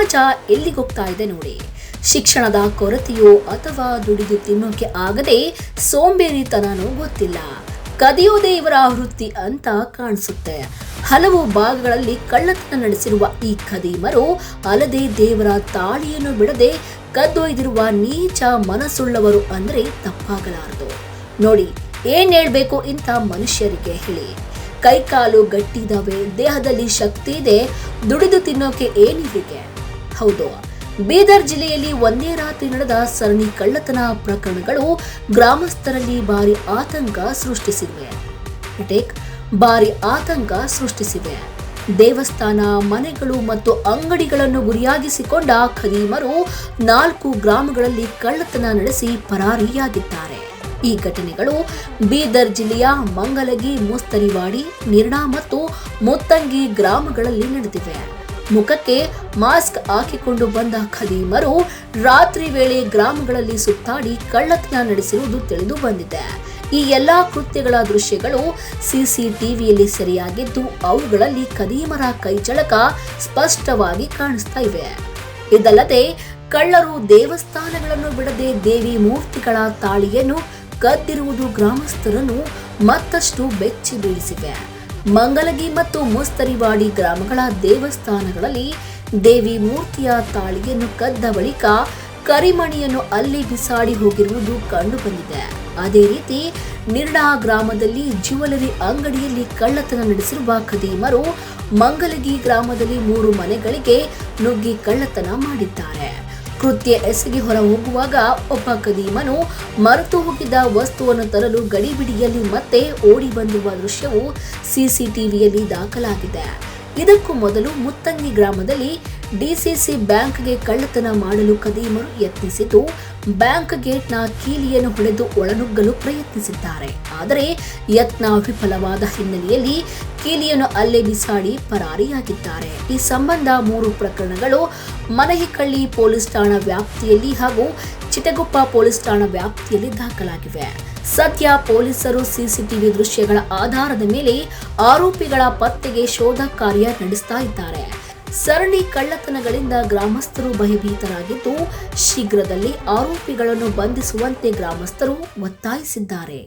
ಸಮಾಜ ಎಲ್ಲಿಗೋಗ್ತಾ ಇದೆ ನೋಡಿ. ಶಿಕ್ಷಣದ ಕೊರತೆಯೋ ಅಥವಾ ದುಡಿದು ತಿನ್ನೋಕೆ ಆಗದೆ ಸೋಂಬೇರಿತನನೋ ಗೊತ್ತಿಲ್ಲ. ಕದಿಯೋದೇ ಇವರ ವೃತ್ತಿ ಅಂತ ಕಾಣಿಸುತ್ತೆ. ಹಲವು ಭಾಗಗಳಲ್ಲಿ ಕಳ್ಳತನ ನಡೆಸಿರುವ ಈ ಖದೀಮರು ಅಲ್ಲದೆ ದೇವರ ತಾಳಿಯನ್ನು ಬಿಡದೆ ಕದ್ದೊಯ್ದಿರುವ ನೀಚ ಮನಸ್ಸುಳ್ಳವರು ಅಂದ್ರೆ ತಪ್ಪಾಗಲಾರದು. ನೋಡಿ, ಏನ್ ಹೇಳ್ಬೇಕು ಇಂಥ ಮನುಷ್ಯರಿಗೆ ಹೇಳಿ. ಕೈಕಾಲು ಗಟ್ಟಿದಾವೆ, ದೇಹದಲ್ಲಿ ಶಕ್ತಿ ಇದೆ, ದುಡಿದು ತಿನ್ನೋಕೆ ಏನಿವ್ರಿಗೆ? ಹೌದು, ಬೀದರ್ ಜಿಲ್ಲೆಯಲ್ಲಿ ಒಂದೇ ರಾತ್ರಿ ನಡೆದ ಸರಣಿ ಕಳ್ಳತನ ಪ್ರಕರಣಗಳು ಗ್ರಾಮಸ್ಥರಲ್ಲಿ ಭಾರಿ ಆತಂಕ ಸೃಷ್ಟಿಸಿವೆ. ದೇವಸ್ಥಾನ, ಮನೆಗಳು ಮತ್ತು ಅಂಗಡಿಗಳನ್ನು ಗುರಿಯಾಗಿಸಿಕೊಂಡ ಖದೀಮರು 4 ಗ್ರಾಮಗಳಲ್ಲಿ ಕಳ್ಳತನ ನಡೆಸಿ ಪರಾರಿಯಾಗಿದ್ದಾರೆ. ಈ ಘಟನೆಗಳು ಬೀದರ್ ಜಿಲ್ಲೆಯ ಮಂಗಲಗಿ, ಮುಸ್ತರಿವಾಡಿ, ನಿರ್ಣಾ ಮತ್ತು ಮುತ್ತಂಗಿ ಗ್ರಾಮಗಳಲ್ಲಿ ನಡೆದಿವೆ. ಮುಖಕ್ಕೆ ಮಾಸ್ಕ್ ಹಾಕಿಕೊಂಡು ಬಂದ ಖದೀಮರು ರಾತ್ರಿ ವೇಳೆ ಗ್ರಾಮಗಳಲ್ಲಿ ಸುತ್ತಾಡಿ ಕಳ್ಳತನ ನಡೆಸಿರುವುದು ತಿಳಿದು ಬಂದಿದೆ. ಈ ಎಲ್ಲಾ ಕೃತ್ಯಗಳ ದೃಶ್ಯಗಳು ಸಿಸಿಟಿವಿಯಲ್ಲಿ ಸೆರೆಯಾಗಿದ್ದು ಅವುಗಳಲ್ಲಿ ಖದೀಮರ ಕೈಚಳಕ ಸ್ಪಷ್ಟವಾಗಿ ಕಾಣಿಸ್ತಾ ಇವೆ. ಇದಲ್ಲದೆ ಕಳ್ಳರು ದೇವಸ್ಥಾನಗಳನ್ನು ಬಿಡದೆ ದೇವಿ ಮೂರ್ತಿಗಳ ತಾಳಿಯನ್ನು ಕದ್ದಿರುವುದು ಗ್ರಾಮಸ್ಥರನ್ನು ಮತ್ತಷ್ಟು ಬೆಚ್ಚಿ ಬೀಳಿಸಿವೆ. ಮಂಗಲಗಿ ಮತ್ತು ಮುಸ್ತರಿವಾಡಿ ಗ್ರಾಮಗಳ ದೇವಸ್ಥಾನಗಳಲ್ಲಿ ದೇವಿ ಮೂರ್ತಿಯ ತಾಳಿಯನ್ನು ಕದ್ದ ಬಳಿಕ ಕರಿಮಣಿಯನ್ನು ಅಲ್ಲಿ ಬಿಸಾಡಿ ಹೋಗಿರುವುದು ಕಂಡು ಬಂದಿದೆ. ಅದೇ ರೀತಿ ನಿರ್ಣಾ ಗ್ರಾಮದಲ್ಲಿ ಜ್ಯುವೆಲರಿ ಅಂಗಡಿಯಲ್ಲಿ ಕಳ್ಳತನ ನಡೆಸಿರುವ ಖದೀಮರು ಮಂಗಲಗಿ ಗ್ರಾಮದಲ್ಲಿ 3 ಮನೆಗಳಿಗೆ ನುಗ್ಗಿ ಕಳ್ಳತನ ಮಾಡಿದ್ದಾರೆ. ಕೃತ್ಯ ಎಸಗಿ ಹೊರ ಹೋಗುವಾಗ ಒಬ್ಬ ಖದೀಮನು ಮರೆತು ಹೋಗಿದ್ದ ವಸ್ತುವನ್ನು ತರಲು ಗಡಿಬಿಡಿಯಲ್ಲಿ ಮತ್ತೆ ಓಡಿ ಬಂದಿರುವ ದೃಶ್ಯವು ಸಿಸಿಟಿವಿಯಲ್ಲಿ ದಾಖಲಾಗಿದೆ. ಇದಕ್ಕೂ ಮೊದಲು ಮುತ್ತಂಗಿ ಗ್ರಾಮದಲ್ಲಿ ಡಿಸಿಸಿ ಬ್ಯಾಂಕ್ಗೆ ಕಳ್ಳತನ ಮಾಡಲು ಖದೀಮರು ಯತ್ನಿಸಿದ್ದು ಬ್ಯಾಂಕ್ ಗೇಟ್ನ ಕೀಲಿಯನ್ನು ಹೊಡೆದು ಒಳನುಗ್ಗಲು ಪ್ರಯತ್ನಿಸಿದ್ದಾರೆ. ಆದರೆ ಯತ್ನ ವಿಫಲವಾದ ಹಿನ್ನೆಲೆಯಲ್ಲಿ ಕೀಲಿಯನ್ನು ಅಲ್ಲೇ ಬಿಸಾಡಿ ಪರಾರಿಯಾಗಿದ್ದಾರೆ. ಈ ಸಂಬಂಧ 3 ಪ್ರಕರಣಗಳು ಮನಹಿಕಳ್ಳಿ ಪೊಲೀಸ್ ಠಾಣಾ ವ್ಯಾಪ್ತಿಯಲ್ಲಿ ಹಾಗೂ ಚಿಟಗುಪ್ಪ ಪೊಲೀಸ್ ಠಾಣಾ ವ್ಯಾಪ್ತಿಯಲ್ಲಿ ದಾಖಲಾಗಿವೆ. ಸದ್ಯ ಪೊಲೀಸರು ಸಿಸಿಟಿವಿ ದೃಶ್ಯಗಳ ಆಧಾರದ ಮೇಲೆ ಆರೋಪಿಗಳ ಪತ್ತೆಗೆ ಶೋಧ ಕಾರ್ಯ ನಡೆಸ್ತಾ ಇದ್ದಾರೆ. ಸರಣಿ ಕಳ್ಳತನಗಳಿಂದ ಗ್ರಾಮಸ್ಥರು ಭಯಭೀತರಾಗಿದ್ದು ಶೀಘ್ರದಲ್ಲಿ ಆರೋಪಿಗಳನ್ನು ಬಂಧಿಸುವಂತೆ ಗ್ರಾಮಸ್ಥರು ಒತ್ತಾಯಿಸಿದ್ದಾರೆ.